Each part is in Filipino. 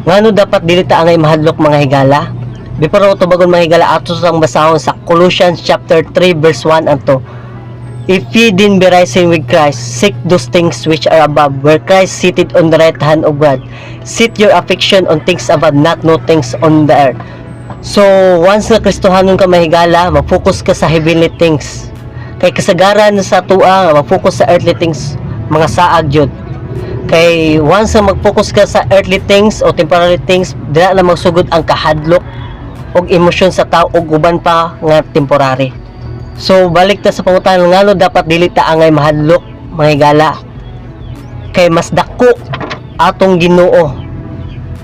Ngano dapat dili ta angay mahadlok mga higala? Before to bagon mga higala ato sang basahon sa Colossians chapter 3 verse 1 anto. If ye then be rising with Christ, seek those things which are above, where Christ seated on the right hand of God. Set your affection on things above, not no things on the earth. So, once na Kristohanon ka mahigala, mag-focus ka sa heavenly things. Kay kasagaran sa tua, mag-focus sa earthly things, mga saag yun. Kay once na mag-focus ka sa earthly things o temporary things, dila na magsugod ang kahadlok o emosyon sa tao o uban pa nga temporary. So balik ta sa pangutan ngano dapat dili ta angay mahadlok mga higala. Kay mas dako atong Ginoo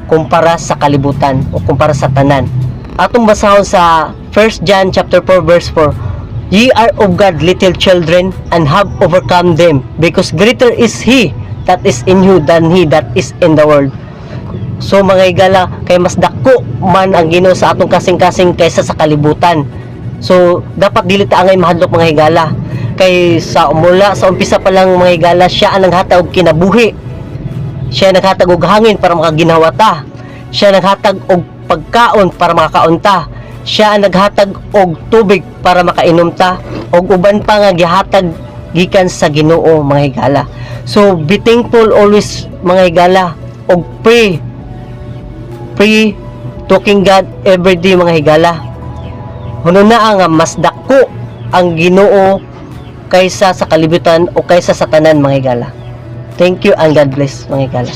kumpara sa kalibutan o kumpara sa tanan. Atong basahon sa 1 John chapter 4 verse 4. Ye are of God little children and have overcome them, because greater is He that is in you than he that is in the world. So mga higala, kay mas dako man ang Ginoo sa atong kasing-kasing kaysa sa kalibutan. So dapat dili ta angay mahadlok mga higala. Kay sa mula sa umpisa pa lang mga higala, siya ang naghatag og kinabuhi. Siya naghatag og hangin para makaginhawa ta. Siya naghatag og pagkaon para makakaon ta. Siya ang naghatag og tubig para makainom ta, og uban pa nga gihatag gikan sa Ginoo mga higala. So be thankful always mga higala, og pray talking God every day mga higala. Huno na nga mas dako ang Ginoo kaysa sa kalibutan o kaysa sa tanan mga higala. Thank you and God bless mga higala.